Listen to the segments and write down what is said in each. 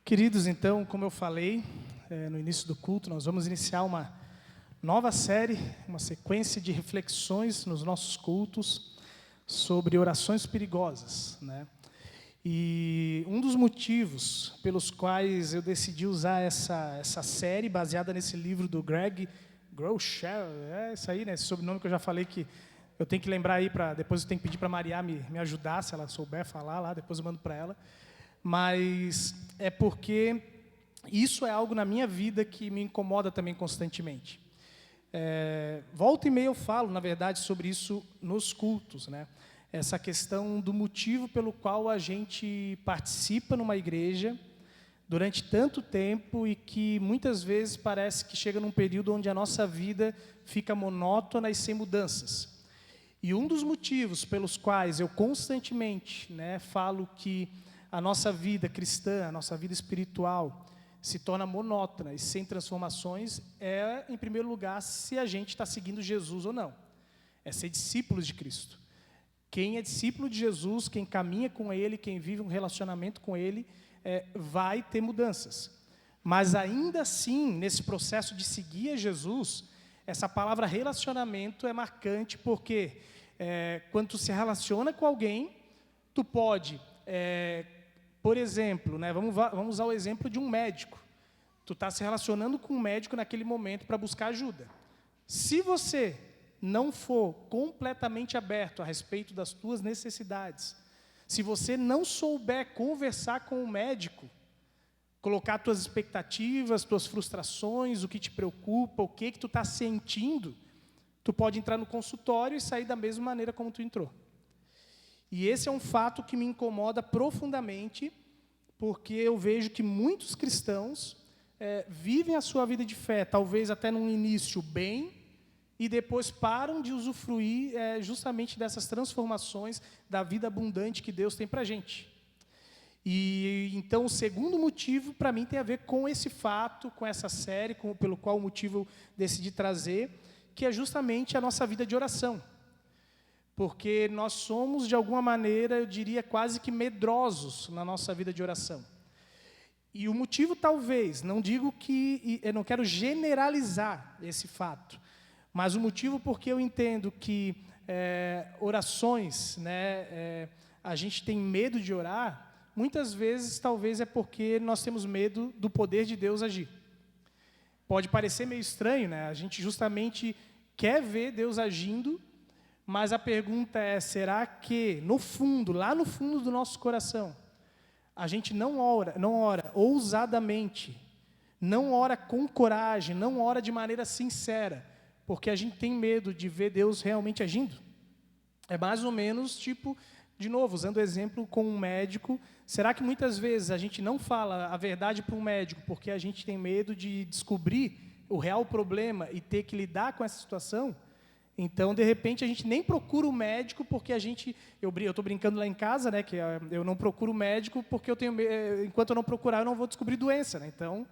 Queridos, então, como eu falei no início do culto, nós vamos iniciar uma nova série, uma sequência de reflexões nos nossos cultos sobre orações perigosas, né? E um dos motivos pelos quais eu decidi usar essa série, baseada nesse livro do Greg Groeschel, é isso aí, né? Esse sobrenome que eu já falei que eu tenho que lembrar aí, depois eu tenho que pedir para a Maria me ajudar, se ela souber falar lá, depois eu mando para ela. Mas é porque isso é algo na minha vida que me incomoda também constantemente. Volta e meia eu falo, na verdade, sobre isso nos cultos, né? Essa questão do motivo pelo qual a gente participa numa igreja durante tanto tempo e que muitas vezes parece que chega num período onde a nossa vida fica monótona e sem mudanças. E um dos motivos pelos quais eu constantemente, né, falo que a nossa vida cristã, a nossa vida espiritual se torna monótona e sem transformações em primeiro lugar, se a gente está seguindo Jesus ou não. É ser discípulos de Cristo. Quem é discípulo de Jesus, quem caminha com Ele, quem vive um relacionamento com Ele, vai ter mudanças. Mas ainda assim, nesse processo de seguir a Jesus, essa palavra relacionamento é marcante porque quando tu se relaciona com alguém, tu pode... por exemplo, né, vamos usar o exemplo de um médico. Tu está se relacionando com um médico naquele momento para buscar ajuda. Se você não for completamente aberto a respeito das tuas necessidades, se você não souber conversar com o médico, colocar tuas expectativas, tuas frustrações, o que te preocupa, o que tu está sentindo, tu pode entrar no consultório e sair da mesma maneira como tu entrou. E esse é um fato que me incomoda profundamente, porque eu vejo que muitos cristãos vivem a sua vida de fé, talvez até num início bem, e depois param de usufruir justamente dessas transformações da vida abundante que Deus tem para a gente. E então o segundo motivo para mim tem a ver com esse fato, com essa série, pelo qual o motivo eu decidi trazer, que é justamente a nossa vida de oração. Porque nós somos, de alguma maneira, eu diria, quase que medrosos na nossa vida de oração. E o motivo, talvez, não digo que... eu não quero generalizar esse fato, mas o motivo porque eu entendo que orações, né, a gente tem medo de orar, muitas vezes, talvez, é porque nós temos medo do poder de Deus agir. Pode parecer meio estranho, né? A gente justamente quer ver Deus agindo, mas a pergunta é, será que, no fundo, lá no fundo do nosso coração, a gente não ora ousadamente, não ora com coragem, não ora de maneira sincera, porque a gente tem medo de ver Deus realmente agindo? É mais ou menos tipo, de novo, usando o exemplo com um médico, será que muitas vezes a gente não fala a verdade para um médico porque a gente tem medo de descobrir o real problema e ter que lidar com essa situação? Então, de repente, a gente nem procura o médico porque eu estou brincando lá em casa, né, que eu não procuro o médico porque enquanto eu não procurar, eu não vou descobrir doença, né? Então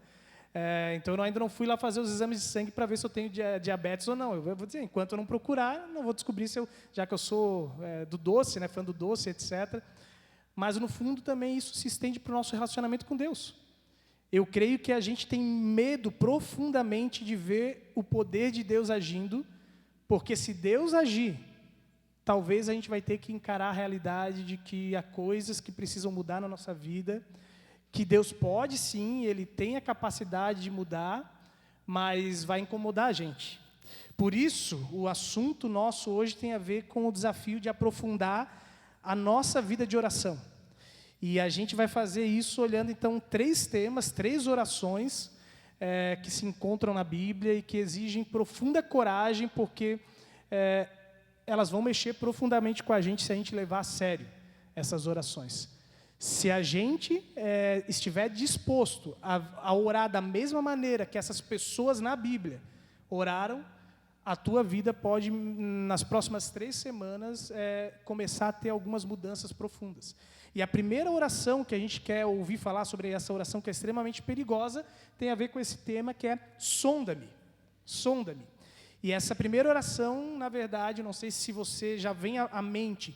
eu ainda não fui lá fazer os exames de sangue para ver se eu tenho diabetes ou não. Eu vou dizer, enquanto eu não procurar, não vou descobrir já que eu sou do doce, né, fã do doce, etc. Mas, no fundo, também isso se estende para o nosso relacionamento com Deus. Eu creio que a gente tem medo profundamente de ver o poder de Deus agindo, porque se Deus agir, talvez a gente vai ter que encarar a realidade de que há coisas que precisam mudar na nossa vida, que Deus pode sim, Ele tem a capacidade de mudar, mas vai incomodar a gente. Por isso, o assunto nosso hoje tem a ver com o desafio de aprofundar a nossa vida de oração. E a gente vai fazer isso olhando, então, 3 temas, 3 orações, que se encontram na Bíblia e que exigem profunda coragem, porque elas vão mexer profundamente com a gente se a gente levar a sério essas orações. Se a gente estiver disposto a orar da mesma maneira que essas pessoas na Bíblia oraram, a tua vida pode, nas próximas 3 semanas, começar a ter algumas mudanças profundas. E a primeira oração que a gente quer ouvir falar sobre essa oração, que é extremamente perigosa, tem a ver com esse tema que é sonda-me. Sonda-me. E essa primeira oração, na verdade, não sei se você já vem à mente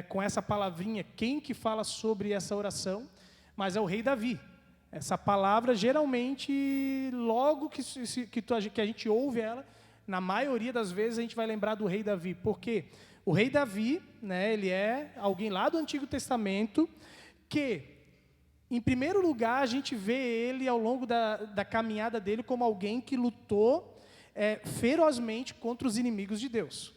com essa palavrinha, quem que fala sobre essa oração, mas é o rei Davi. Essa palavra, geralmente, logo que a gente ouve ela, na maioria das vezes a gente vai lembrar do rei Davi. Por quê? O rei Davi, né, ele é alguém lá do Antigo Testamento que, em primeiro lugar, a gente vê ele ao longo da caminhada dele como alguém que lutou ferozmente contra os inimigos de Deus.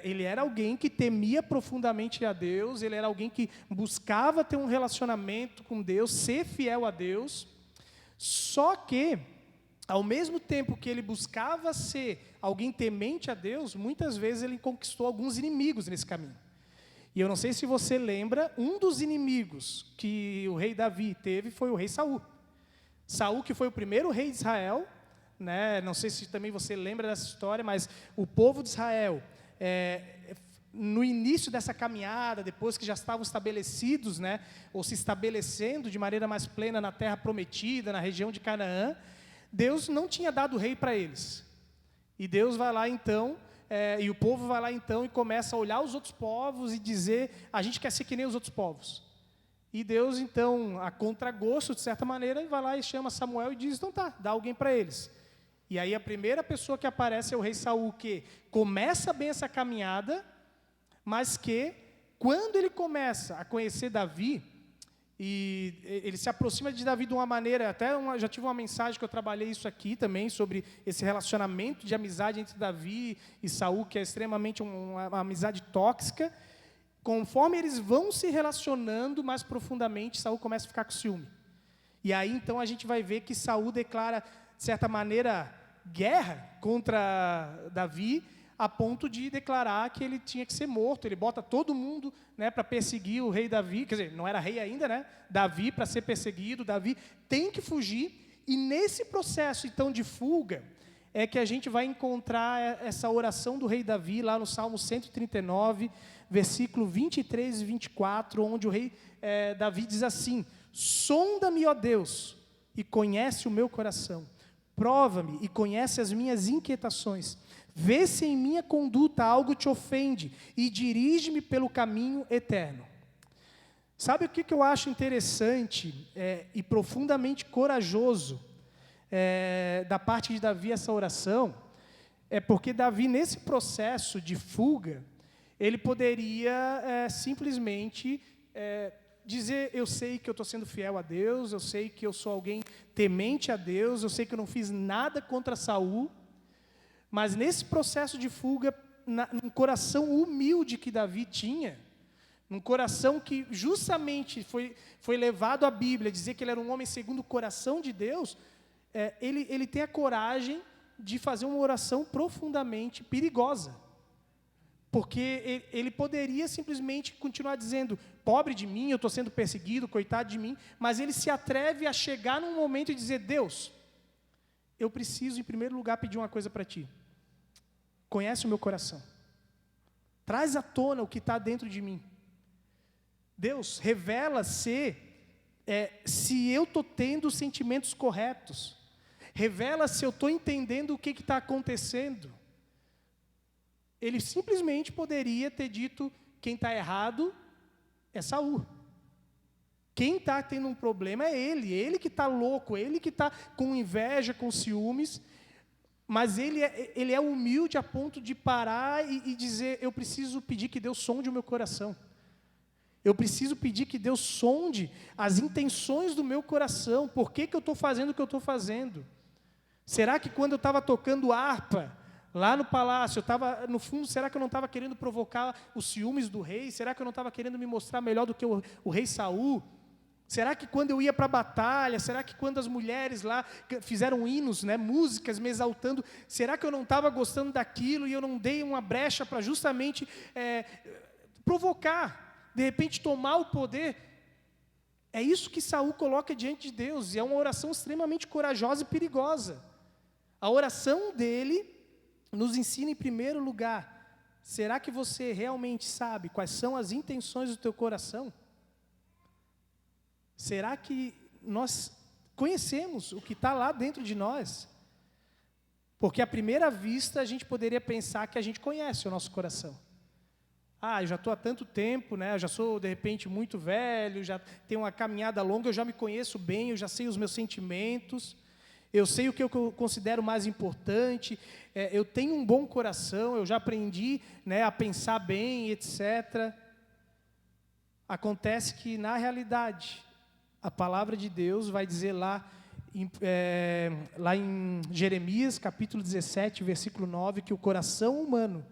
Ele era alguém que temia profundamente a Deus, ele era alguém que buscava ter um relacionamento com Deus, ser fiel a Deus, só que, ao mesmo tempo que ele buscava ser alguém temente a Deus, muitas vezes ele conquistou alguns inimigos nesse caminho. E eu não sei se você lembra, um dos inimigos que o rei Davi teve foi o rei Saul. Saul, que foi o primeiro rei de Israel, né? Não sei se também você lembra dessa história, mas o povo de Israel, no início dessa caminhada, depois que já estavam estabelecidos, né, ou se estabelecendo de maneira mais plena na terra prometida, na região de Canaã, Deus não tinha dado rei para eles. E Deus vai lá então, e o povo vai lá então e começa a olhar os outros povos e dizer, a gente quer ser que nem os outros povos. E Deus então, a contragosto de certa maneira, vai lá e chama Samuel e diz, então tá, dá alguém para eles. E aí a primeira pessoa que aparece é o rei Saul, que começa bem essa caminhada, mas que, quando ele começa a conhecer Davi, e ele se aproxima de Davi de uma maneira, já tive uma mensagem que eu trabalhei isso aqui também, sobre esse relacionamento de amizade entre Davi e Saul, que é extremamente uma amizade tóxica. Conforme eles vão se relacionando mais profundamente, Saul começa a ficar com ciúme. E aí então a gente vai ver que Saul declara, de certa maneira, guerra contra Davi, a ponto de declarar que ele tinha que ser morto. Ele bota todo mundo, né, para perseguir o rei Davi, quer dizer, não era rei ainda, né? Davi para ser perseguido, Davi tem que fugir, e nesse processo então de fuga, é que a gente vai encontrar essa oração do rei Davi, lá no Salmo 139, versículo 23 e 24, onde o rei Davi diz assim, sonda-me, ó Deus, e conhece o meu coração, prova-me e conhece as minhas inquietações. Vê se em minha conduta algo te ofende e dirige-me pelo caminho eterno. Sabe o que eu acho interessante e profundamente corajoso da parte de Davi essa oração? É porque Davi, nesse processo de fuga, ele poderia simplesmente dizer, eu sei que eu estou sendo fiel a Deus, eu sei que eu sou alguém temente a Deus, eu sei que eu não fiz nada contra Saul, mas nesse processo de fuga, num coração humilde que Davi tinha, num coração que justamente foi levado à Bíblia, dizer que ele era um homem segundo o coração de Deus, ele tem a coragem de fazer uma oração profundamente perigosa. Porque ele poderia simplesmente continuar dizendo, pobre de mim, eu estou sendo perseguido, coitado de mim, mas ele se atreve a chegar num momento e dizer, Deus, eu preciso em primeiro lugar pedir uma coisa para ti. Conhece o meu coração. Traz à tona o que está dentro de mim. Deus, revela se eu estou tendo os sentimentos corretos. Revela se eu estou entendendo o que está acontecendo. Ele simplesmente poderia ter dito, quem está errado é Saul. Quem está tendo um problema é ele que está louco, ele que está com inveja, com ciúmes, mas ele é humilde a ponto de parar e dizer, eu preciso pedir que Deus sonde o meu coração. Eu preciso pedir que Deus sonde as intenções do meu coração, por que eu estou fazendo o que eu estou fazendo. Será que quando eu estava tocando harpa, lá no palácio, no fundo, será que eu não estava querendo provocar os ciúmes do rei? Será que eu não estava querendo me mostrar melhor do que o rei Saul? Será que quando eu ia para a batalha, será que quando as mulheres lá fizeram hinos, né, músicas me exaltando, será que eu não estava gostando daquilo e eu não dei uma brecha para justamente provocar, de repente tomar o poder? É isso que Saul coloca diante de Deus, e é uma oração extremamente corajosa e perigosa. A oração dele nos ensina em primeiro lugar, será que você realmente sabe quais são as intenções do teu coração? Será que nós conhecemos o que está lá dentro de nós? Porque à primeira vista a gente poderia pensar que a gente conhece o nosso coração. Eu já estou há tanto tempo, né? Eu já sou, de repente, muito velho, já tenho uma caminhada longa, eu já me conheço bem, eu já sei os meus sentimentos, eu sei o que eu considero mais importante, eu tenho um bom coração, eu já aprendi, né, a pensar bem, etc. Acontece que, na realidade, a palavra de Deus vai dizer lá em Jeremias, capítulo 17, versículo 9, que o coração humano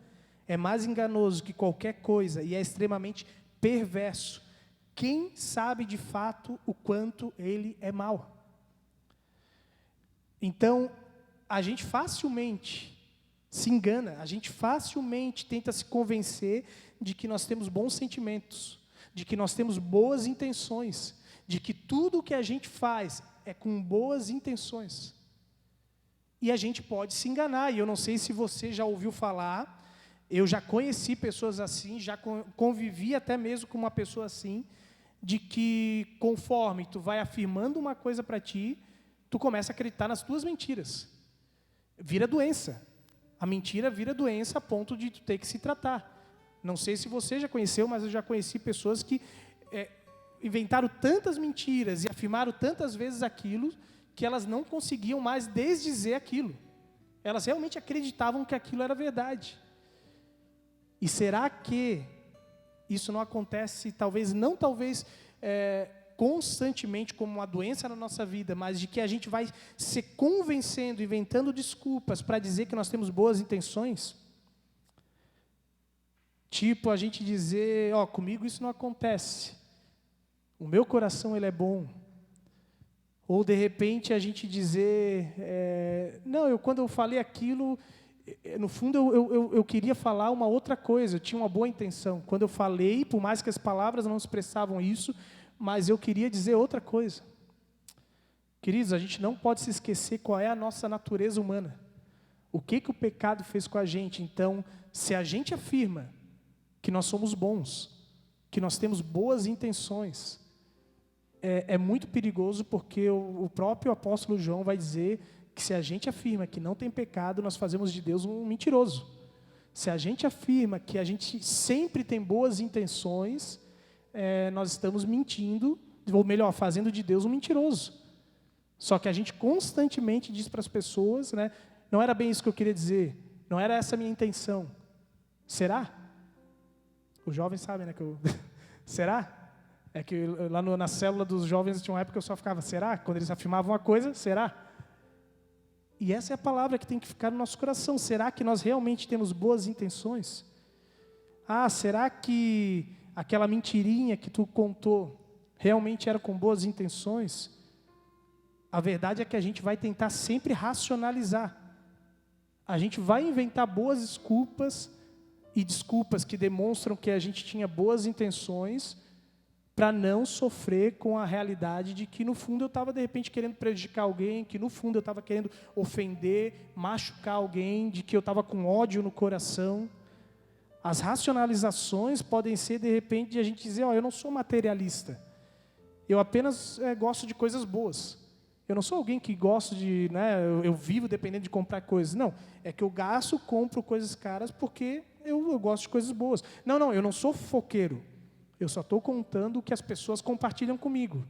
é mais enganoso que qualquer coisa e é extremamente perverso. Quem sabe de fato o quanto ele é mau? Então, a gente facilmente se engana, a gente facilmente tenta se convencer de que nós temos bons sentimentos, de que nós temos boas intenções, de que tudo o que a gente faz é com boas intenções. E a gente pode se enganar, e eu não sei se você já ouviu falar. Eu já conheci pessoas assim, já convivi até mesmo com uma pessoa assim, de que conforme tu vai afirmando uma coisa para ti, tu começa a acreditar nas tuas mentiras. Vira doença. A mentira vira doença a ponto de tu ter que se tratar. Não sei se você já conheceu, mas eu já conheci pessoas que inventaram tantas mentiras e afirmaram tantas vezes aquilo, que elas não conseguiam mais desdizer aquilo. Elas realmente acreditavam que aquilo era verdade. E será que isso não acontece, talvez constantemente como uma doença na nossa vida, mas de que a gente vai se convencendo, inventando desculpas para dizer que nós temos boas intenções? Tipo, a gente dizer, comigo isso não acontece. O meu coração, ele é bom. Ou, de repente, a gente dizer, quando eu falei aquilo, no fundo, eu queria falar uma outra coisa, eu tinha uma boa intenção. Quando eu falei, por mais que as palavras não expressavam isso, mas eu queria dizer outra coisa. Queridos, a gente não pode se esquecer qual é a nossa natureza humana. O que o pecado fez com a gente. Então, se a gente afirma que nós somos bons, que nós temos boas intenções, é muito perigoso, porque o próprio apóstolo João vai dizer que se a gente afirma que não tem pecado, nós fazemos de Deus um mentiroso. Se a gente afirma que a gente sempre tem boas intenções, nós estamos mentindo, ou melhor, fazendo de Deus um mentiroso. Só que a gente constantemente diz para as pessoas, né, não era bem isso que eu queria dizer, não era essa a minha intenção. Será? Os jovens sabem, né, que eu... Será? É que lá na célula dos jovens tinha uma época que eu só ficava, será? Quando eles afirmavam uma coisa, será? E essa é a palavra que tem que ficar no nosso coração. Será que nós realmente temos boas intenções? Será que aquela mentirinha que tu contou realmente era com boas intenções? A verdade é que a gente vai tentar sempre racionalizar. A gente vai inventar boas desculpas e desculpas que demonstram que a gente tinha boas intenções, para não sofrer com a realidade de que, no fundo, eu estava, de repente, querendo prejudicar alguém, que, no fundo, eu estava querendo ofender, machucar alguém, de que eu estava com ódio no coração. As racionalizações podem ser, de repente, de a gente dizer, eu não sou materialista, eu apenas gosto de coisas boas. Eu não sou alguém que gosta de, eu vivo dependendo de comprar coisas. Não, é que eu compro coisas caras porque eu gosto de coisas boas. Não, eu não sou fofoqueiro. Eu só estou contando o que as pessoas compartilham comigo.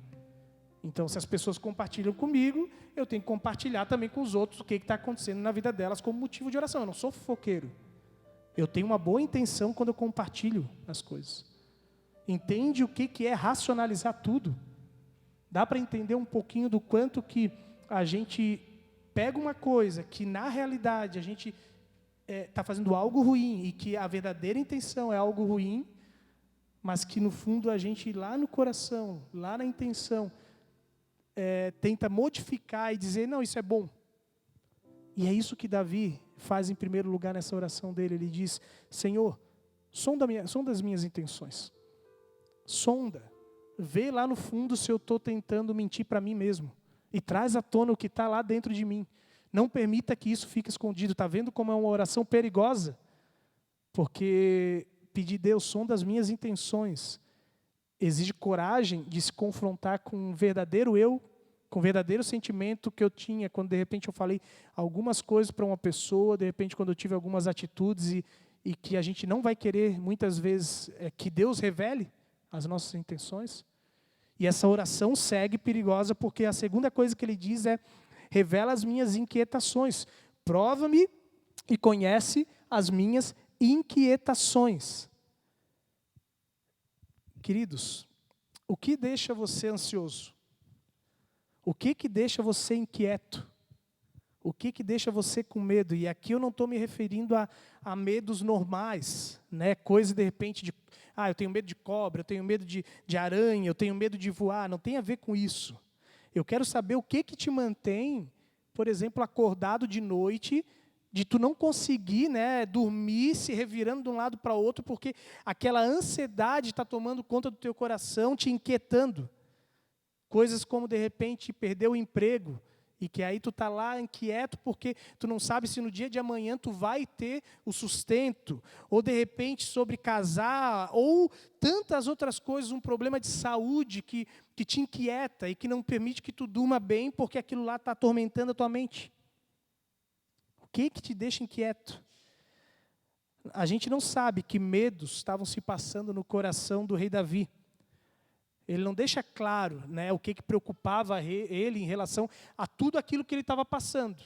Então, se as pessoas compartilham comigo, eu tenho que compartilhar também com os outros o que está acontecendo na vida delas como motivo de oração. Eu não sou fofoqueiro. Eu tenho uma boa intenção quando eu compartilho as coisas. Entende o que é racionalizar tudo? Dá para entender um pouquinho do quanto que a gente pega uma coisa que, na realidade, a gente está fazendo algo ruim e que a verdadeira intenção é algo ruim, mas que, no fundo, a gente, lá no coração, lá na intenção, tenta modificar e dizer, não, isso é bom. E é isso que Davi faz em primeiro lugar nessa oração dele. Ele diz, Senhor, sonda as minhas intenções. Sonda. Vê lá no fundo se eu estou tentando mentir para mim mesmo. E traz à tona o que está lá dentro de mim. Não permita que isso fique escondido. Está vendo como é uma oração perigosa? Porque pedir, Deus, sonda as minhas intenções, exige coragem de se confrontar com o verdadeiro eu, com o verdadeiro sentimento que eu tinha quando, de repente, eu falei algumas coisas para uma pessoa, de repente, quando eu tive algumas atitudes e que a gente não vai querer, muitas vezes, que Deus revele as nossas intenções. E essa oração segue perigosa, porque a segunda coisa que ele diz é: revela as minhas inquietações, prova-me e conhece as minhas inquietações. Queridos, o que deixa você ansioso? O que deixa você inquieto? O que deixa você com medo? E aqui eu não estou me referindo a medos normais, né? Coisa de repente de, eu tenho medo de cobra, eu tenho medo de aranha, eu tenho medo de voar. Não tem a ver com isso. Eu quero saber o que te mantém, por exemplo, acordado de noite, de tu não conseguir, né, dormir se revirando de um lado para o outro, porque aquela ansiedade está tomando conta do teu coração, te inquietando. Coisas como, de repente, perder o emprego, e que aí tu está lá inquieto porque tu não sabe se no dia de amanhã tu vai ter o sustento, ou de repente sobre casar, ou tantas outras coisas, um problema de saúde que te inquieta e que não permite que tu durma bem porque aquilo lá está atormentando a tua mente. O que te deixa inquieto? A gente não sabe que medos estavam se passando no coração do rei Davi. Ele não deixa claro, né, o que preocupava ele em relação a tudo aquilo que ele estava passando.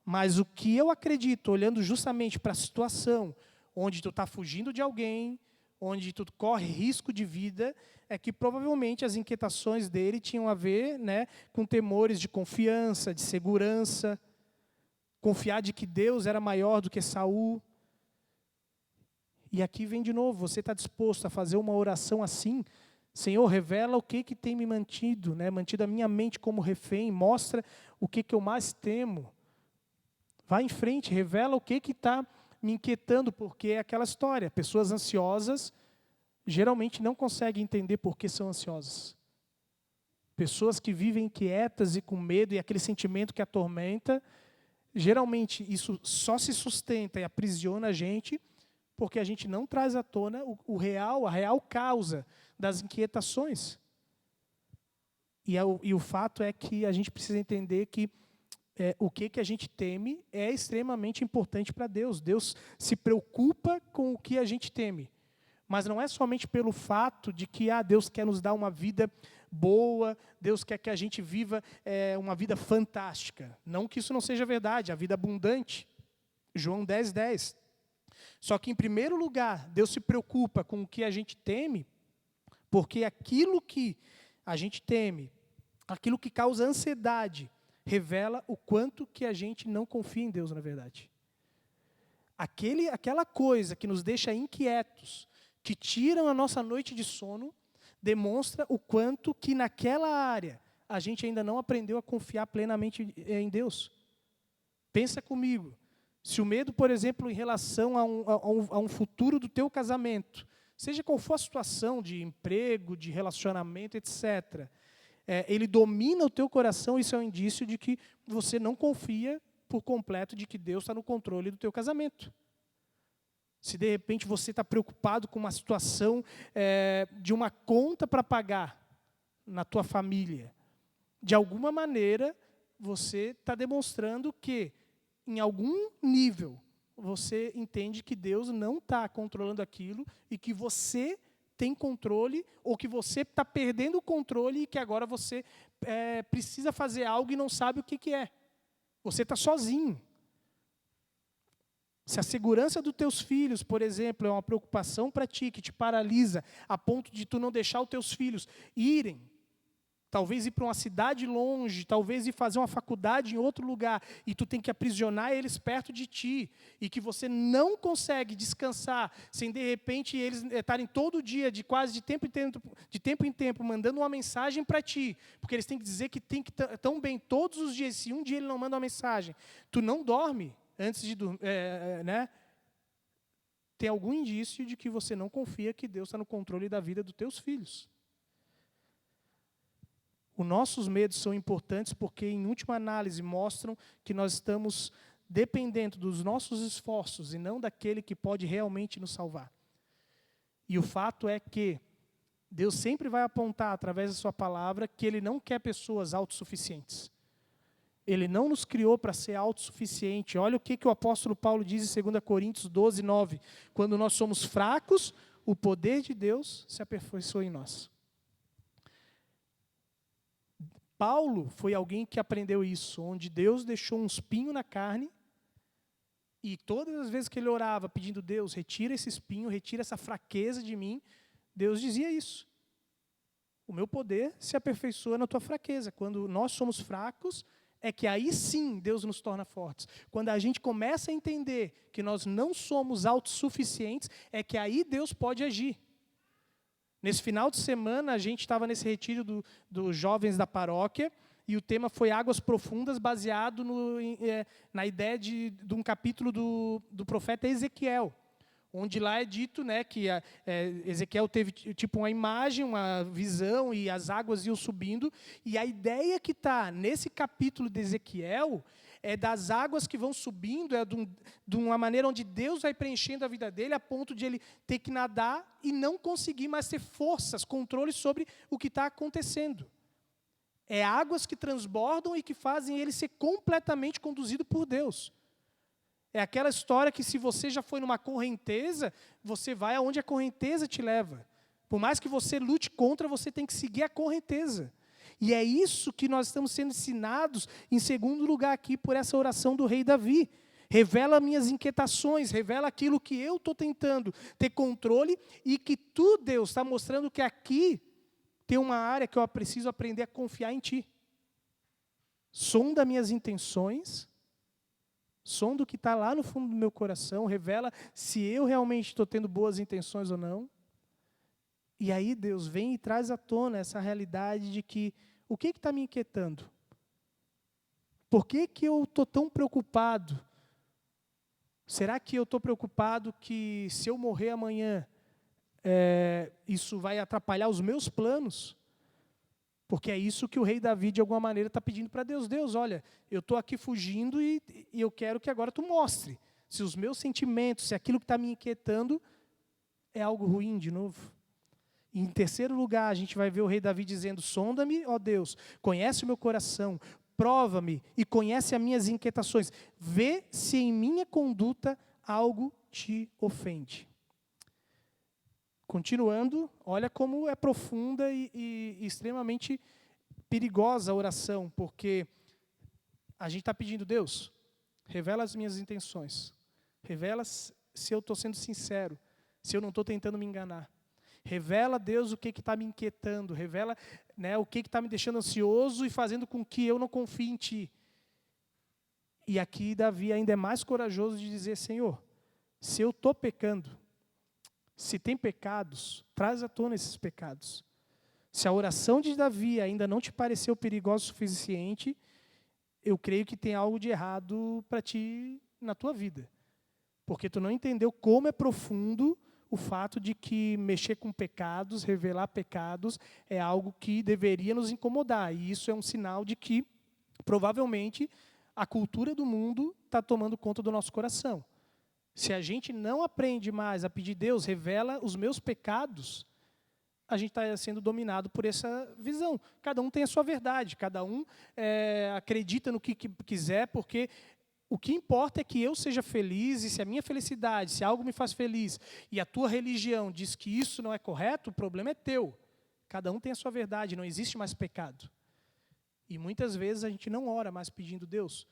Mas o que eu acredito, olhando justamente para a situação onde tu está fugindo de alguém, onde tu corre risco de vida, é que provavelmente as inquietações dele tinham a ver, né, com temores de confiança, de segurança, confiar de que Deus era maior do que Saul. E aqui vem de novo, você está disposto a fazer uma oração assim? Senhor, revela o que tem me mantido, né? Mantido a minha mente como refém, mostra o que eu mais temo. Vai em frente, revela o que está me inquietando, porque é aquela história. Pessoas ansiosas geralmente não conseguem entender por que são ansiosas. Pessoas que vivem inquietas e com medo e aquele sentimento que atormenta, geralmente isso só se sustenta e aprisiona a gente porque a gente não traz à tona a real causa das inquietações. E o fato é que a gente precisa entender que o que a gente teme é extremamente importante para Deus. Deus se preocupa com o que a gente teme. Mas não é somente pelo fato de que Deus quer nos dar uma vida boa, Deus quer que a gente viva uma vida fantástica. Não que isso não seja verdade, a vida abundante. João 10:10. Só que, em primeiro lugar, Deus se preocupa com o que a gente teme, porque aquilo que a gente teme, aquilo que causa ansiedade, revela o quanto que a gente não confia em Deus, na verdade. Aquela coisa que nos deixa inquietos, que tiram a nossa noite de sono, demonstra o quanto que naquela área a gente ainda não aprendeu a confiar plenamente em Deus. Pensa comigo. Se o medo, por exemplo, em relação a um futuro do teu casamento, seja qual for a situação de emprego, de relacionamento, etc., ele domina o teu coração, isso é um indício de que você não confia por completo de que Deus está no controle do teu casamento. Se de repente você está preocupado com uma situação de uma conta para pagar na tua família, de alguma maneira você está demonstrando que em algum nível, você entende que Deus não está controlando aquilo e que você tem controle, ou que você está perdendo o controle e que agora você precisa fazer algo e não sabe o que é. Você está sozinho. Se a segurança dos teus filhos, por exemplo, é uma preocupação para ti, que te paralisa, a ponto de tu não deixar os teus filhos irem, talvez ir para uma cidade longe, talvez ir fazer uma faculdade em outro lugar, e tu tem que aprisionar eles perto de ti, e que você não consegue descansar, sem de repente eles estarem todo dia, de tempo em tempo, mandando uma mensagem para ti, porque eles têm que dizer que tem que tão bem todos os dias, se um dia ele não manda uma mensagem, tu não dorme antes de dormir, né? Tem algum indício de que você não confia que Deus está no controle da vida dos teus filhos. Os nossos medos são importantes porque, em última análise, mostram que nós estamos dependendo dos nossos esforços e não daquele que pode realmente nos salvar. E o fato é que Deus sempre vai apontar, através da sua palavra, que Ele não quer pessoas autossuficientes. Ele não nos criou para ser autossuficiente. Olha o que o apóstolo Paulo diz em 2 Coríntios 12, 9. Quando nós somos fracos, o poder de Deus se aperfeiçoa em nós. Paulo foi alguém que aprendeu isso, onde Deus deixou um espinho na carne, e todas as vezes que ele orava pedindo, Deus, retira esse espinho, retira essa fraqueza de mim, Deus dizia isso. O meu poder se aperfeiçoa na tua fraqueza. Quando nós somos fracos, é que aí sim Deus nos torna fortes. Quando a gente começa a entender que nós não somos autossuficientes, é que aí Deus pode agir. Nesse final de semana, a gente estava nesse retiro dos jovens da paróquia, e o tema foi Águas Profundas, baseado na ideia de um capítulo do profeta Ezequiel, onde lá é dito, né, que Ezequiel teve tipo uma imagem, uma visão, e as águas iam subindo, e a ideia que está nesse capítulo de Ezequiel é das águas que vão subindo, de uma maneira onde Deus vai preenchendo a vida dele, a ponto de ele ter que nadar e não conseguir mais ter forças, controle sobre o que está acontecendo. É águas que transbordam e que fazem ele ser completamente conduzido por Deus. É aquela história que se você já foi numa correnteza, você vai aonde a correnteza te leva. Por mais que você lute contra, você tem que seguir a correnteza. E é isso que nós estamos sendo ensinados, em segundo lugar aqui, por essa oração do rei Davi. Revela minhas inquietações, revela aquilo que eu estou tentando ter controle, e que tu, Deus, está mostrando que aqui tem uma área que eu preciso aprender a confiar em ti. Sonda minhas intenções, sonda o que está lá no fundo do meu coração, revela se eu realmente estou tendo boas intenções ou não. E aí Deus vem e traz à tona essa realidade de que o que está me inquietando? Por que eu estou tão preocupado? Será que eu estou preocupado que se eu morrer amanhã, isso vai atrapalhar os meus planos? Porque é isso que o rei Davi, de alguma maneira, está pedindo para Deus. Deus, olha, eu estou aqui fugindo e eu quero que agora tu mostre se os meus sentimentos, se aquilo que está me inquietando é algo ruim de novo. E em terceiro lugar, a gente vai ver o rei Davi dizendo, sonda-me, ó Deus, conhece o meu coração, prova-me e conhece as minhas inquietações. Vê se em minha conduta algo te ofende. Continuando, olha como é profunda e extremamente perigosa a oração, porque a gente está pedindo, Deus, revela as minhas intenções, revela se eu estou sendo sincero, se eu não estou tentando me enganar. Revela, Deus, o que está me inquietando, revela, né, o que está me deixando ansioso e fazendo com que eu não confie em Ti. E aqui Davi ainda é mais corajoso de dizer, Senhor, se eu estou pecando, se tem pecados, traz à tona esses pecados. Se a oração de Davi ainda não te pareceu perigosa o suficiente, eu creio que tem algo de errado para ti na tua vida. Porque tu não entendeu como é profundo o fato de que mexer com pecados, revelar pecados, é algo que deveria nos incomodar. E isso é um sinal de que, provavelmente, a cultura do mundo está tomando conta do nosso coração. Se a gente não aprende mais a pedir, Deus, revela os meus pecados, a gente está sendo dominado por essa visão. Cada um tem a sua verdade, cada um acredita no que quiser, porque o que importa é que eu seja feliz, e se a minha felicidade, se algo me faz feliz, e a tua religião diz que isso não é correto, o problema é teu. Cada um tem a sua verdade, não existe mais pecado. E muitas vezes a gente não ora mais pedindo, Deus,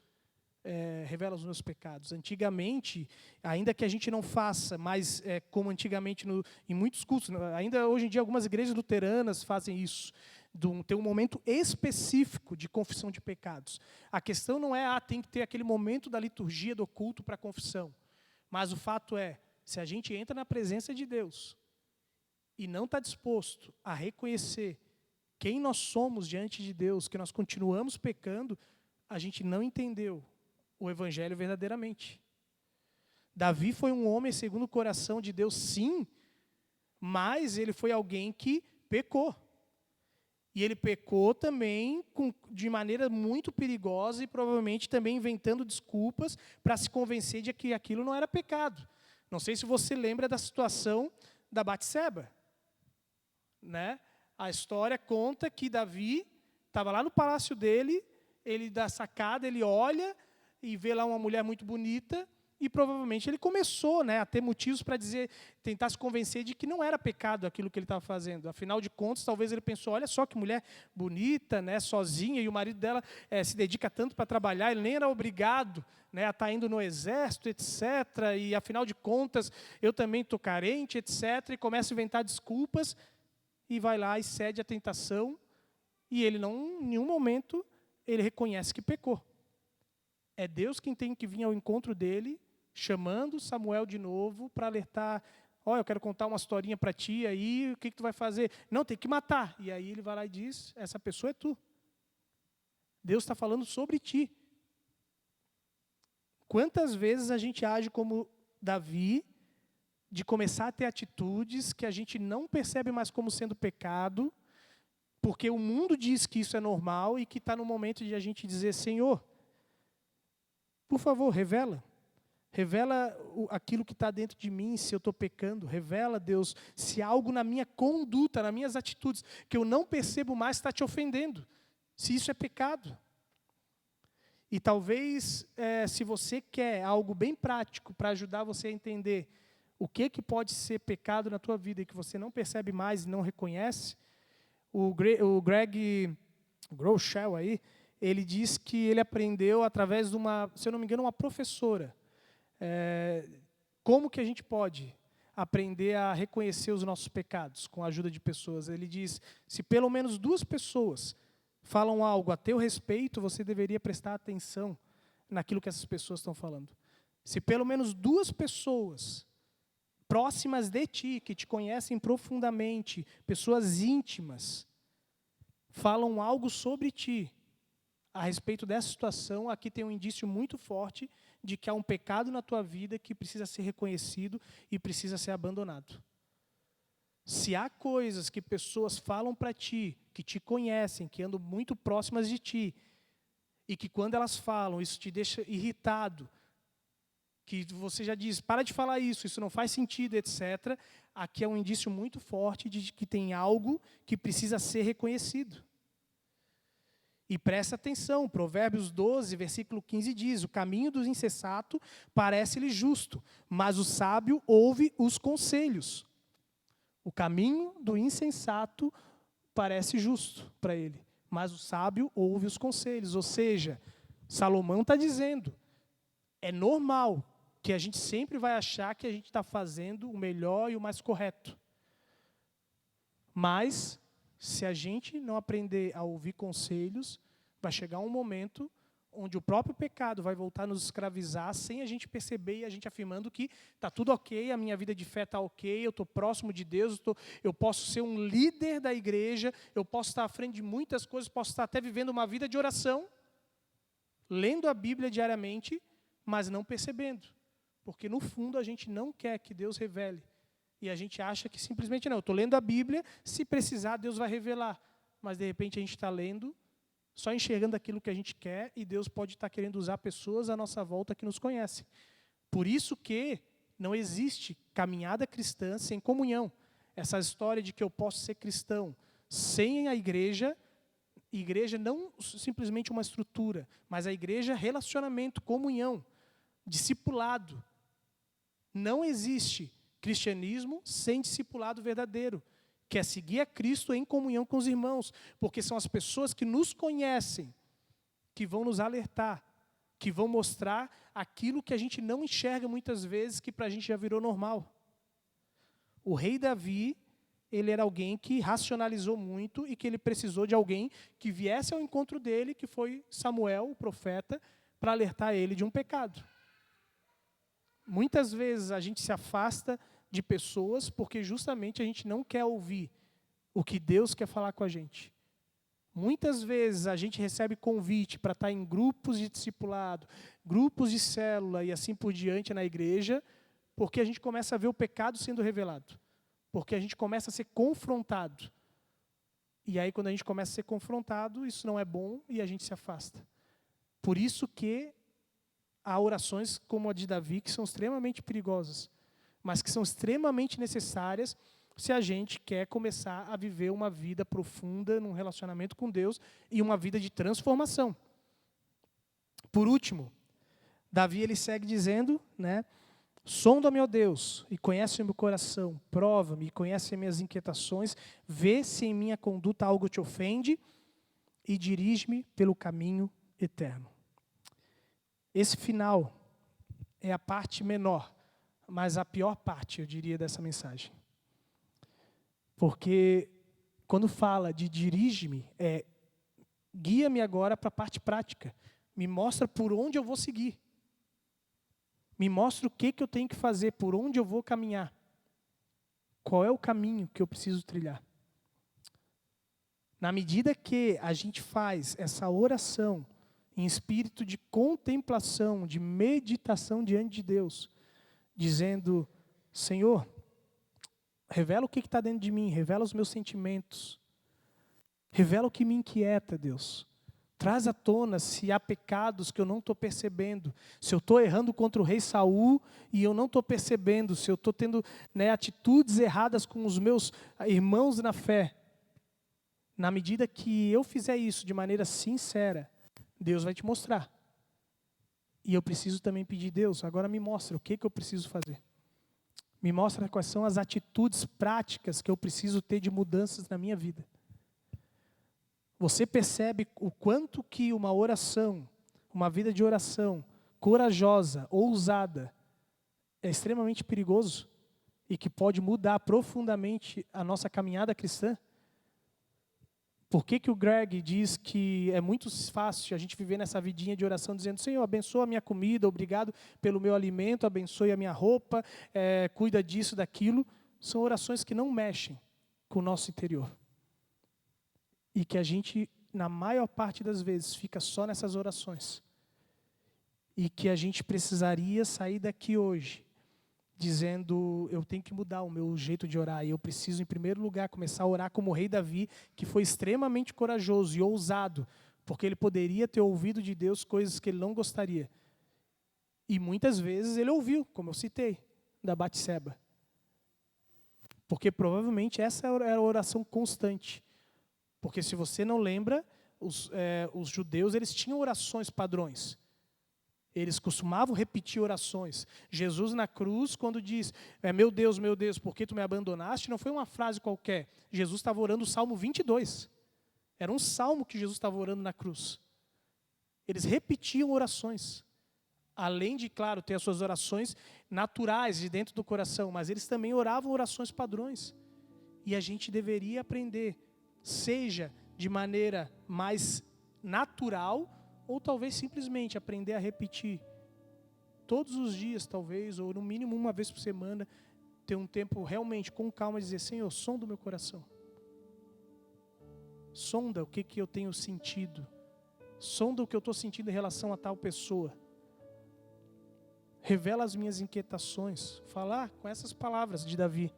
revela os meus pecados. Antigamente, ainda que a gente não faça, mas como antigamente em muitos cultos, ainda hoje em dia algumas igrejas luteranas fazem isso, ter um momento específico de confissão de pecados. A questão não é, tem que ter aquele momento da liturgia do culto para confissão. Mas o fato é, se a gente entra na presença de Deus e não está disposto a reconhecer quem nós somos diante de Deus, que nós continuamos pecando, a gente não entendeu o Evangelho verdadeiramente. Davi foi um homem segundo o coração de Deus, sim, mas ele foi alguém que pecou. E ele pecou também de maneira muito perigosa e provavelmente também inventando desculpas para se convencer de que aquilo não era pecado. Não sei se você lembra da situação da Batseba, né? A história conta que Davi estava lá no palácio dele ele dá sacada, ele olha e vê lá uma mulher muito bonita, e provavelmente ele começou, né, a ter motivos para tentar se convencer de que não era pecado aquilo que ele estava fazendo. Afinal de contas, talvez ele pensou, olha só que mulher bonita, né, sozinha, e o marido dela se dedica tanto para trabalhar, ele nem era obrigado, né, a estar indo no exército, etc. E afinal de contas, eu também estou carente, etc. E começa a inventar desculpas, e vai lá e cede à tentação, e ele não, em nenhum momento, ele reconhece que pecou. É Deus quem tem que vir ao encontro dele, chamando Samuel de novo para alertar, eu quero contar uma historinha para ti, aí o que tu vai fazer? Não, tem que matar. E aí ele vai lá e diz, essa pessoa é tu. Deus está falando sobre ti. Quantas vezes a gente age como Davi, de começar a ter atitudes que a gente não percebe mais como sendo pecado, porque o mundo diz que isso é normal e que está no momento de a gente dizer, Senhor, por favor, revela. Revela aquilo que está dentro de mim, se eu estou pecando. Revela, Deus, se algo na minha conduta, nas minhas atitudes, que eu não percebo mais está te ofendendo. Se isso é pecado. E talvez, se você quer algo bem prático para ajudar você a entender o que pode ser pecado na tua vida e que você não percebe mais e não reconhece, o Greg Groeschel aí, ele diz que ele aprendeu através de se eu não me engano, uma professora. Como que a gente pode aprender a reconhecer os nossos pecados com a ajuda de pessoas? Ele diz, se pelo menos 2 pessoas falam algo a teu respeito, você deveria prestar atenção naquilo que essas pessoas estão falando. Se pelo menos 2 pessoas próximas de ti, que te conhecem profundamente, pessoas íntimas, falam algo sobre ti, a respeito dessa situação, aqui tem um indício muito forte de que há um pecado na tua vida que precisa ser reconhecido e precisa ser abandonado. Se há coisas que pessoas falam para ti, que te conhecem, que andam muito próximas de ti, e que quando elas falam, isso te deixa irritado, que você já diz, para de falar isso não faz sentido, etc., aqui é um indício muito forte de que tem algo que precisa ser reconhecido. E presta atenção, Provérbios 12, versículo 15 diz, o caminho do insensato parece-lhe justo, mas o sábio ouve os conselhos. O caminho do insensato parece justo para ele, mas o sábio ouve os conselhos. Ou seja, Salomão está dizendo, é normal que a gente sempre vai achar que a gente está fazendo o melhor e o mais correto. Mas, se a gente não aprender a ouvir conselhos, vai chegar um momento onde o próprio pecado vai voltar a nos escravizar sem a gente perceber e a gente afirmando que está tudo ok, a minha vida de fé está ok, eu estou próximo de Deus, eu posso ser um líder da igreja, eu posso estar à frente de muitas coisas, posso estar até vivendo uma vida de oração, lendo a Bíblia diariamente, mas não percebendo. Porque, no fundo, a gente não quer que Deus revele. E a gente acha que simplesmente, não, eu estou lendo a Bíblia, se precisar, Deus vai revelar. Mas, de repente, a gente está lendo, só enxergando aquilo que a gente quer, e Deus pode estar querendo usar pessoas à nossa volta que nos conhecem. Por isso que não existe caminhada cristã sem comunhão. Essa história de que eu posso ser cristão sem a igreja não simplesmente uma estrutura, mas a igreja relacionamento, comunhão, discipulado. Não existe cristianismo sem discipulado verdadeiro, que é seguir a Cristo em comunhão com os irmãos, porque são as pessoas que nos conhecem, que vão nos alertar, que vão mostrar aquilo que a gente não enxerga muitas vezes, que para a gente já virou normal. O rei Davi, ele era alguém que racionalizou muito e que ele precisou de alguém que viesse ao encontro dele, que foi Samuel, o profeta, para alertar ele de um pecado. Muitas vezes a gente se afasta de pessoas porque justamente a gente não quer ouvir o que Deus quer falar com a gente. Muitas vezes a gente recebe convite para estar em grupos de discipulado, grupos de célula e assim por diante na igreja, porque a gente começa a ver o pecado sendo revelado. Porque a gente começa a ser confrontado. E aí, quando a gente começa a ser confrontado, isso não é bom e a gente se afasta. Por isso que há orações como a de Davi, que são extremamente perigosas, mas que são extremamente necessárias se a gente quer começar a viver uma vida profunda num relacionamento com Deus e uma vida de transformação. Por último, Davi ele segue dizendo, né? Sonda-me, ó Deus, e conhece o meu coração, prova-me e conhece as minhas inquietações, vê se em minha conduta algo te ofende e dirige-me pelo caminho eterno. Esse final é a parte menor, mas a pior parte, eu diria, dessa mensagem. Porque quando fala de dirige-me, guia-me agora para a parte prática. Me mostra por onde eu vou seguir. Me mostra o que eu tenho que fazer, por onde eu vou caminhar. Qual é o caminho que eu preciso trilhar? Na medida que a gente faz essa oração em espírito de contemplação, de meditação diante de Deus, dizendo, Senhor, revela o que está dentro de mim, revela os meus sentimentos, revela o que me inquieta, Deus. Traz à tona se há pecados que eu não estou percebendo, se eu estou errando contra o rei Saul e eu não estou percebendo, se eu estou tendo, né, atitudes erradas com os meus irmãos na fé. Na medida que eu fizer isso de maneira sincera, Deus vai te mostrar. E eu preciso também pedir, Deus, agora me mostra o que eu preciso fazer. Me mostra quais são as atitudes práticas que eu preciso ter de mudanças na minha vida. Você percebe o quanto que uma oração, uma vida de oração, corajosa, ousada, é extremamente perigoso e que pode mudar profundamente a nossa caminhada cristã? Por que o Greg diz que é muito fácil a gente viver nessa vidinha de oração dizendo, Senhor, abençoa a minha comida, obrigado pelo meu alimento, abençoe a minha roupa, cuida disso, daquilo. São orações que não mexem com o nosso interior. E que a gente, na maior parte das vezes, fica só nessas orações. E que a gente precisaria sair daqui hoje, dizendo, eu tenho que mudar o meu jeito de orar. E eu preciso, em primeiro lugar, começar a orar como o rei Davi, que foi extremamente corajoso e ousado, porque ele poderia ter ouvido de Deus coisas que ele não gostaria. E muitas vezes ele ouviu, como eu citei, da Batseba. Porque provavelmente essa era a oração constante. Porque se você não lembra, os judeus eles tinham orações padrões. Eles costumavam repetir orações. Jesus na cruz, quando diz, meu Deus, por que tu me abandonaste? Não foi uma frase qualquer. Jesus estava orando o Salmo 22. Era um salmo que Jesus estava orando na cruz. Eles repetiam orações. Além de, claro, ter as suas orações naturais de dentro do coração, mas eles também oravam orações padrões. E a gente deveria aprender, seja de maneira mais natural, ou talvez simplesmente aprender a repetir todos os dias, talvez, ou no mínimo uma vez por semana, ter um tempo realmente com calma e dizer, Senhor, sonda o meu coração. Sonda o que eu tenho sentido. Sonda o que eu estou sentindo em relação a tal pessoa. Revela as minhas inquietações. Falar com essas palavras de Davi.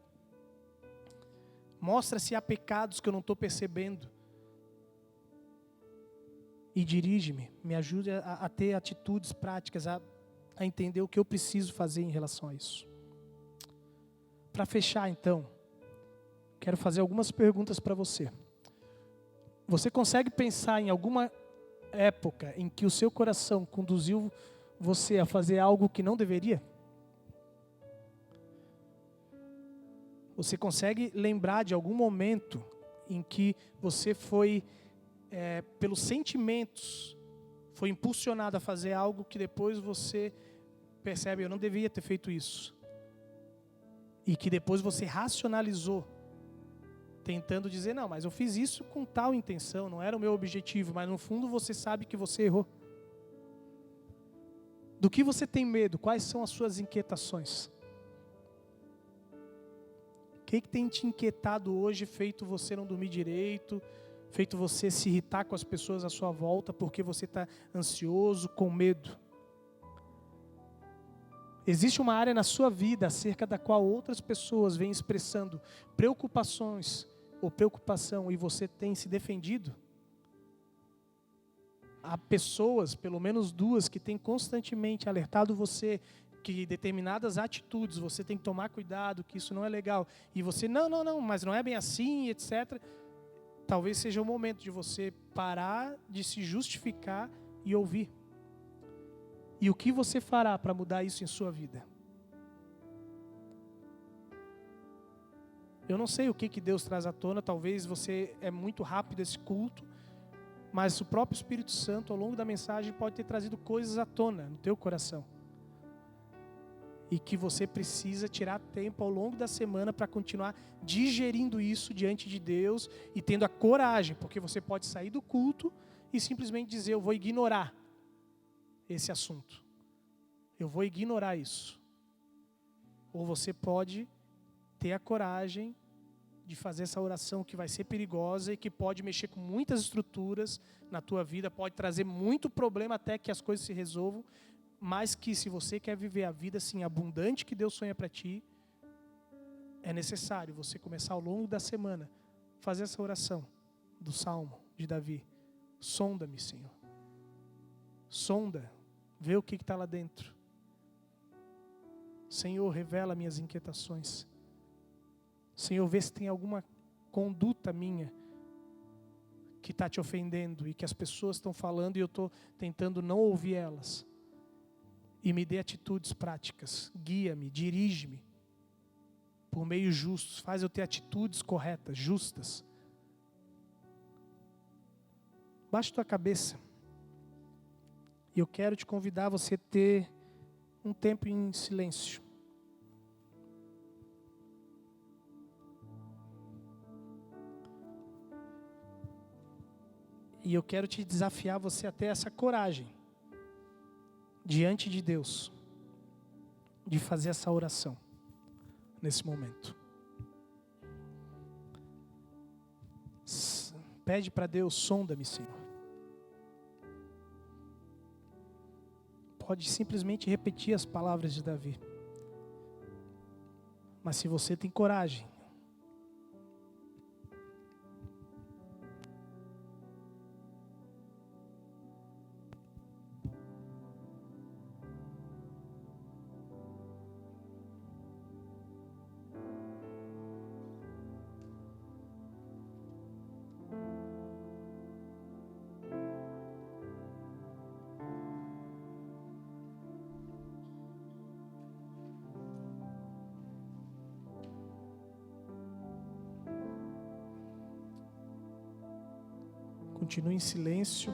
Mostra se há pecados que eu não estou percebendo. E dirige-me, me ajude a ter atitudes práticas, a entender o que eu preciso fazer em relação a isso. Para fechar, então, quero fazer algumas perguntas para você. Você consegue pensar em alguma época em que o seu coração conduziu você a fazer algo que não deveria? Você consegue lembrar de algum momento em que você foi, pelos sentimentos, foi impulsionado a fazer algo que depois você percebe, eu não devia ter feito isso. E que depois você racionalizou, tentando dizer, não, mas eu fiz isso com tal intenção, não era o meu objetivo, mas no fundo você sabe que você errou. Do que você tem medo? Quais são as suas inquietações? O que tem te inquietado hoje, feito você não dormir direito, feito você se irritar com as pessoas à sua volta, porque você está ansioso, com medo? Existe uma área na sua vida acerca da qual outras pessoas vêm expressando preocupações ou preocupação e você tem se defendido? Há pessoas, pelo menos duas, que têm constantemente alertado você que determinadas atitudes você tem que tomar cuidado, que isso não é legal. E você, não, mas não é bem assim, etc. Talvez seja o momento de você parar de se justificar e ouvir. E o que você fará para mudar isso em sua vida? Eu não sei o que Deus traz à tona, talvez você é muito rápido esse culto, mas o próprio Espírito Santo, ao longo da mensagem, pode ter trazido coisas à tona no teu coração. E que você precisa tirar tempo ao longo da semana para continuar digerindo isso diante de Deus e tendo a coragem, porque você pode sair do culto e simplesmente dizer: eu vou ignorar esse assunto. Eu vou ignorar isso. Ou você pode ter a coragem de fazer essa oração que vai ser perigosa e que pode mexer com muitas estruturas na tua vida, pode trazer muito problema até que as coisas se resolvam, mas que se você quer viver a vida assim abundante que Deus sonha para ti, é necessário você começar ao longo da semana fazer essa oração do Salmo de Davi. Sonda-me, Senhor. Sonda, vê o que está lá dentro. Senhor, revela minhas inquietações. Senhor, vê se tem alguma conduta minha que está te ofendendo e que as pessoas estão falando e eu estou tentando não ouvir elas. E me dê atitudes práticas. Guia-me, dirige-me por meios justos. Faz eu ter atitudes corretas, justas. Baixa tua cabeça. E eu quero te convidar a você ter um tempo em silêncio. E eu quero te desafiar você a ter essa coragem diante de Deus de fazer essa oração nesse momento. Pede para Deus: sonda-me, Senhor. Pode simplesmente repetir as palavras de Davi. Mas se você tem coragem, continue em silêncio.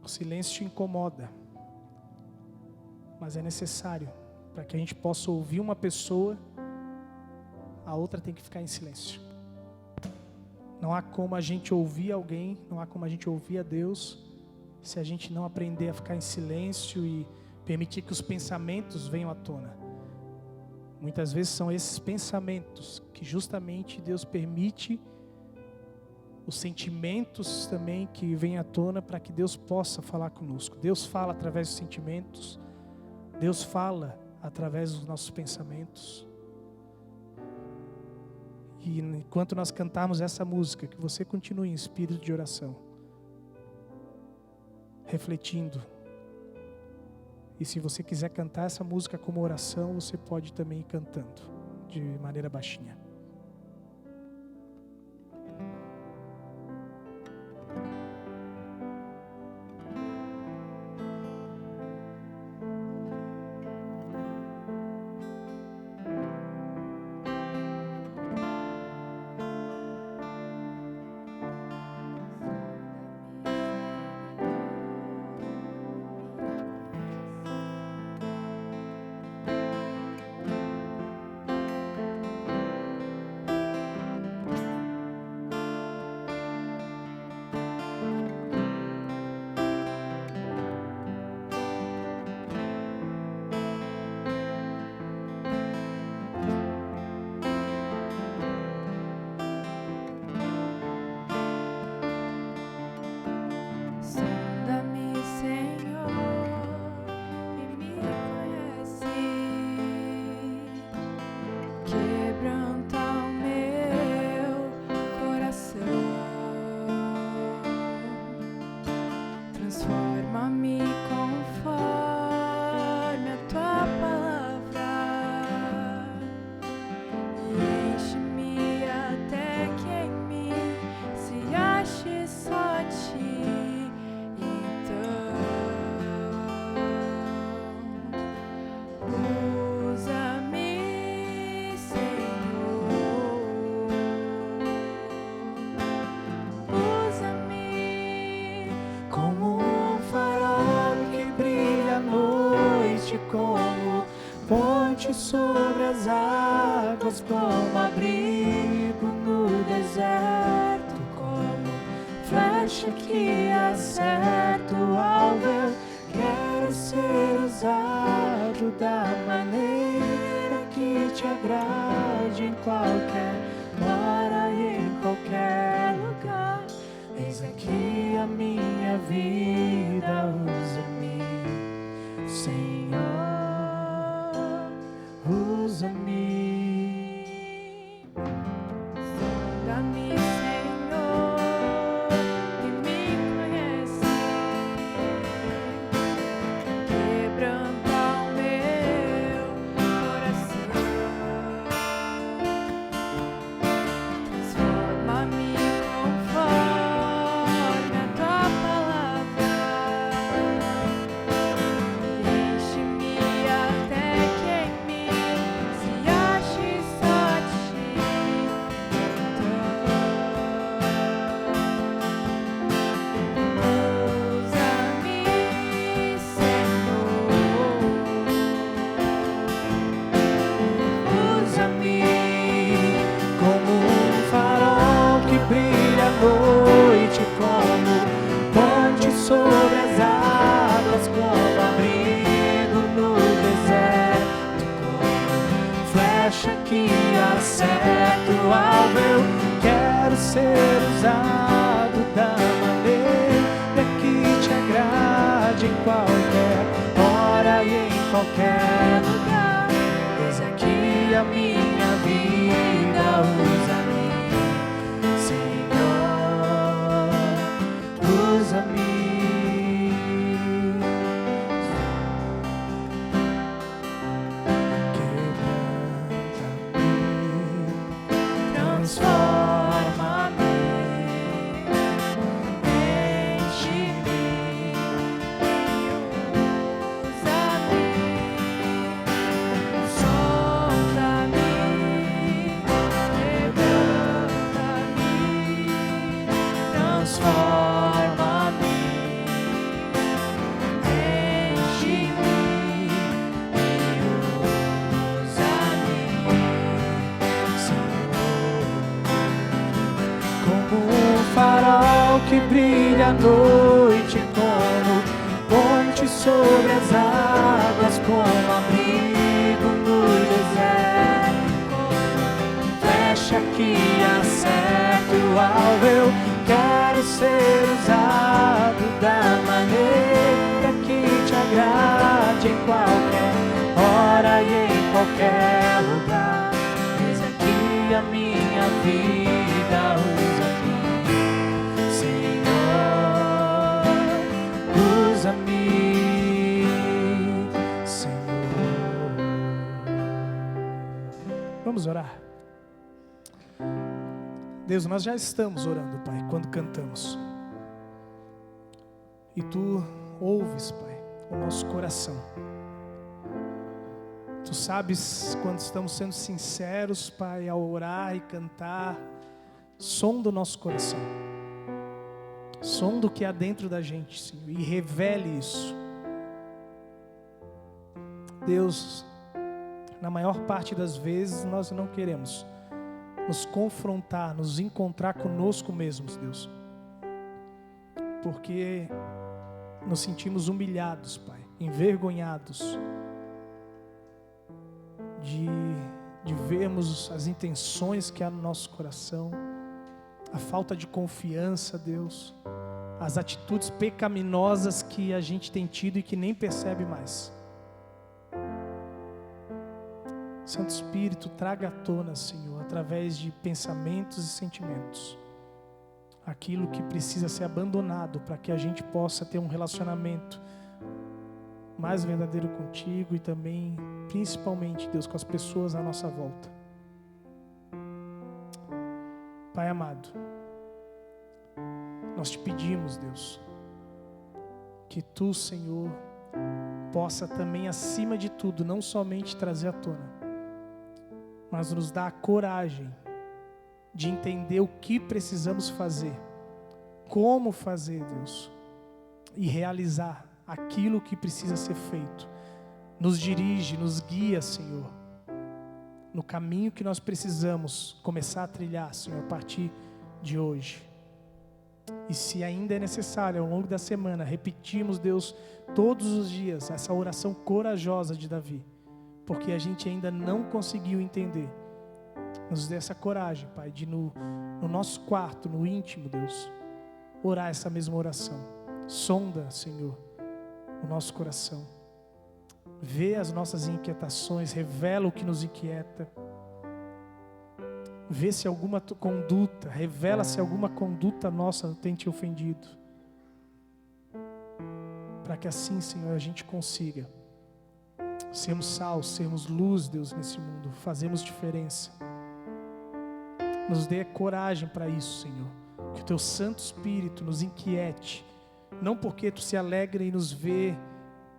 O silêncio te incomoda, mas é necessário para que a gente possa ouvir uma pessoa. A outra tem que ficar em silêncio. Não há como a gente ouvir alguém, não há como a gente ouvir a Deus se a gente não aprender a ficar em silêncio e permitir que os pensamentos venham à tona. Muitas vezes são esses pensamentos que justamente Deus permite, os sentimentos também que vêm à tona para que Deus possa falar conosco. Deus fala através dos sentimentos, Deus fala através dos nossos pensamentos. E enquanto nós cantarmos essa música, que você continue em espírito de oração, refletindo. E se você quiser cantar essa música como oração, você pode também ir cantando de maneira baixinha. ponte sobre as águas, como abrigo no deserto, como flecha que acerta o alvo. Eu quero ser usado da maneira que te agrade, em qualquer hora e em qualquer lugar. Eis aqui a minha vida, usa-me, Senhor, usa-me. Sonda-me, Senhor, e me conhece. Quebranta o meu coração. Transforma-me conforme a tua palavra. Enche-me até que em mim se ache só de ti. Usa-me, Senhor. Usa-me como um farol que brilha à noite, como ponte sobre as águas, como abrigo no deserto, como flecha que acerta o alvo. Eu quero ser usado da maneira que te agrade, em qualquer hora e em qualquer lugar. Eis aqui a minha vida, usa-me, Senhor, usa-me. Quebranta-me, transforma-me, enche-me. Usa-me, sonda-me, quebranta-me, Transforma-me, enche-me e usa-me, Senhor, como um farol que brilha à noite, como ponte sobre as águas, como abrigo no deserto, como flecha que acerta o alvo. Eu quero ser usado da maneira que te agrade, em qualquer hora e em qualquer lugar. Eis aqui a minha vida, usa-me, Senhor, usa-me, Senhor. Vamos orar. Deus, nós já estamos orando, Pai, quando cantamos. E Tu ouves, Pai, o nosso coração. Tu sabes quando estamos sendo sinceros, Pai, ao orar e cantar. Sonda o nosso coração. Sonda o que há dentro da gente, Senhor, e revele isso. Deus, na maior parte das vezes nós não queremos nos confrontar, nos encontrar conosco mesmos, Deus, porque nos sentimos humilhados, Pai, envergonhados de vermos as intenções que há no nosso coração, a falta de confiança, Deus, as atitudes pecaminosas que a gente tem tido e que nem percebe mais. Santo Espírito, traga à tona, Senhor, através de pensamentos e sentimentos, aquilo que precisa ser abandonado para que a gente possa ter um relacionamento mais verdadeiro contigo e também, principalmente, Deus, com as pessoas à nossa volta. Pai amado, nós te pedimos, Deus, que Tu, Senhor, possa também, acima de tudo, não somente trazer à tona, mas nos dá a coragem de entender o que precisamos fazer, como fazer, Deus, e realizar aquilo que precisa ser feito, nos dirige, nos guia, Senhor, no caminho que nós precisamos começar a trilhar, Senhor, a partir de hoje. E se ainda é necessário, ao longo da semana, repetirmos, Deus, todos os dias, essa oração corajosa de Davi, porque a gente ainda não conseguiu entender. Nos dê essa coragem, Pai, de no nosso quarto, no íntimo, Deus, orar essa mesma oração. Sonda, Senhor, o nosso coração. Vê as nossas inquietações, revela o que nos inquieta. Vê se alguma conduta, revela se alguma conduta nossa tem te ofendido. Para que assim, Senhor, a gente consiga sermos sal, sermos luz, Deus, nesse mundo, fazemos diferença. Nos dê coragem para isso, Senhor. Que o Teu Santo Espírito nos inquiete, não porque Tu se alegra em nos ver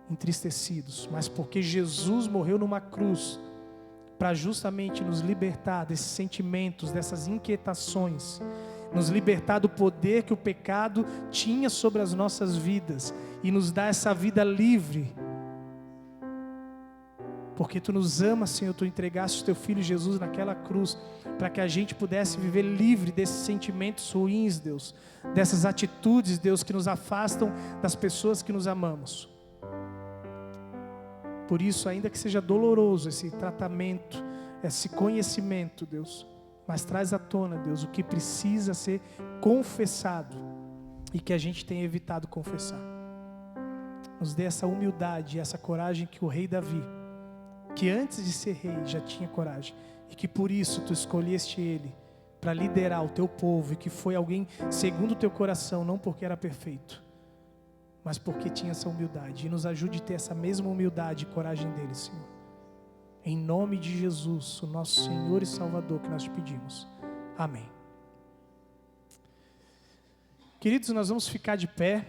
entristecidos, mas porque Jesus morreu numa cruz para justamente nos libertar desses sentimentos, dessas inquietações, nos libertar do poder que o pecado tinha sobre as nossas vidas e nos dar essa vida livre. Porque Tu nos amas, Senhor, Tu entregaste o Teu Filho Jesus naquela cruz para que a gente pudesse viver livre desses sentimentos ruins, Deus, dessas atitudes, Deus, que nos afastam das pessoas que nos amamos. Por isso, ainda que seja doloroso esse tratamento, esse conhecimento, Deus, mas traz à tona, Deus, o que precisa ser confessado e que a gente tem evitado confessar. Nos dê essa humildade e essa coragem que o rei Davi, que antes de ser rei já tinha coragem, e que por isso Tu escolheste ele para liderar o Teu povo, e que foi alguém segundo o Teu coração, não porque era perfeito, mas porque tinha essa humildade. E nos ajude a ter essa mesma humildade e coragem dele, Senhor. Em nome de Jesus, o nosso Senhor e Salvador, que nós te pedimos. Amém. Queridos, nós vamos ficar de pé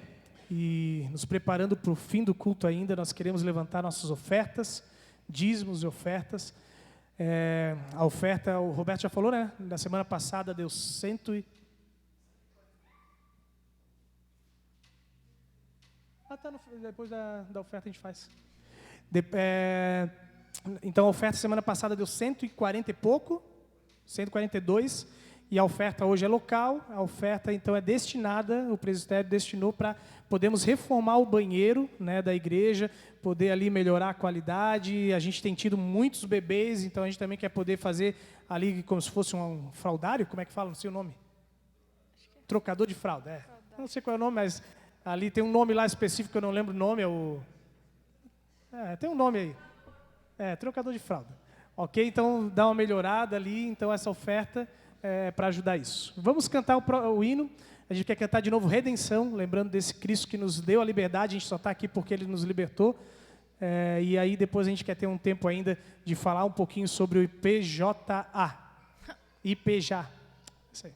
e nos preparando para o fim do culto ainda. Nós queremos levantar nossas ofertas, dízimos e ofertas. A oferta, o Roberto já falou, né? Na semana passada deu depois da oferta a gente faz. Então a oferta semana passada deu 140 e pouco, 142, e a oferta hoje é local. A oferta então é destinada, o presbitério destinou para podermos reformar o banheiro, né, da igreja, poder ali melhorar a qualidade. A gente tem tido muitos bebês, então a gente também quer poder fazer ali como se fosse um fraldário, como é que fala, não sei o nome? Trocador de fralda, Não sei qual é o nome, mas ali tem um nome lá específico que eu não lembro o nome, tem um nome aí. Trocador de fralda. Ok? Então dá uma melhorada ali, então essa oferta é para ajudar isso. Vamos cantar o hino. A gente quer cantar de novo Redenção, lembrando desse Cristo que nos deu a liberdade. A gente só está aqui porque Ele nos libertou. E aí depois a gente quer ter um tempo ainda de falar um pouquinho sobre o IPJA. IPJA. Isso aí.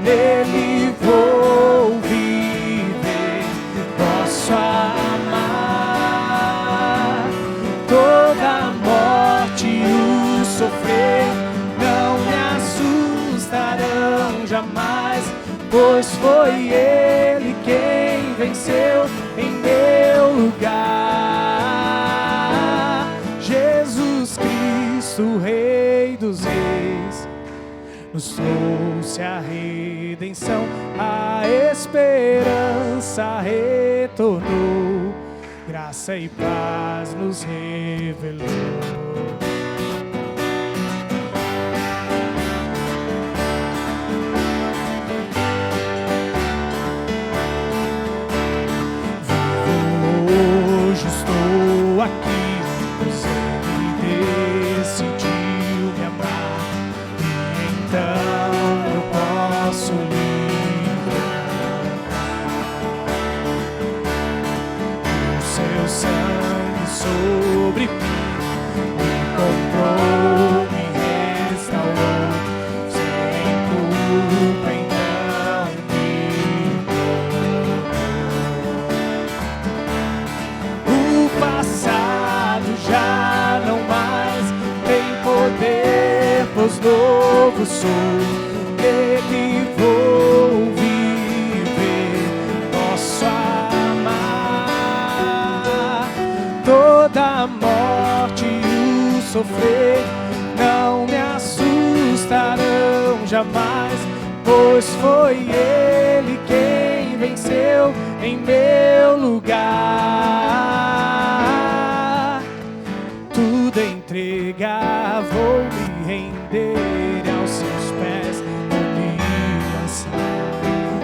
Nele vou viver, posso amar. Toda a morte e o sofrer não me assustarão jamais, pois foi Ele quem venceu em meu lugar. Jesus Cristo, Rei dos Reis, nos trouxe a redenção, a esperança retornou, graça e paz nos revelou. novo sou, nele vou viver, posso amar. Toda morte e o sofrer não me assustarão jamais, pois foi Ele quem venceu em meu lugar. Tudo entregar, vou me render aos seus pés, vou me lançar.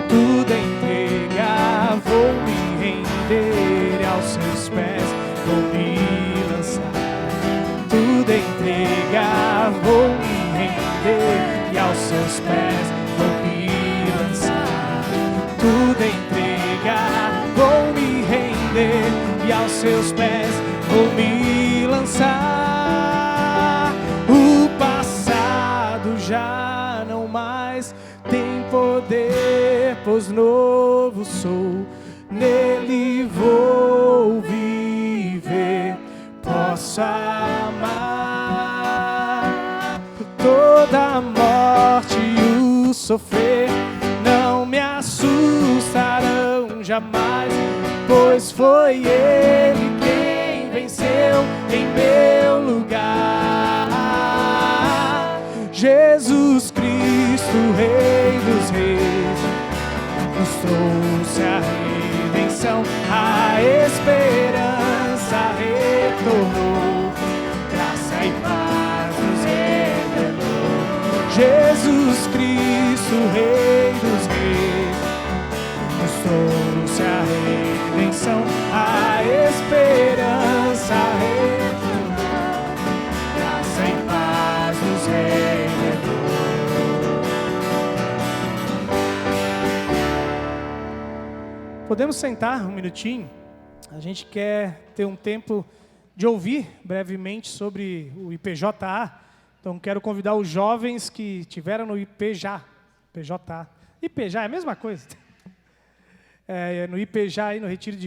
Tudo entregar, vou me render aos seus pés, vou me lançar. Tudo entregar, vou me render e aos seus pés vou me lançar. Tudo entregar, vou me render e aos seus pés vou me lançar. O passado já não mais tem poder, pois novo sou, nele vou viver, posso amar. Toda morte e o sofrer não me assustarão jamais, pois foi Ele quem venceu em meu lugar. Jesus Cristo, Rei dos Reis, nos trouxe a redenção, a esperança retornou, graça e paz nos revelou. Jesus Cristo, Rei dos Reis, nos trouxe a redenção, a esperança retornou, graça e paz nos revelou. Podemos sentar um minutinho? A gente quer ter um tempo de ouvir brevemente sobre o IPJA. Então, quero convidar os jovens que estiveram no IPJA. IPJA é a mesma coisa. No IPJA, aí no Retiro de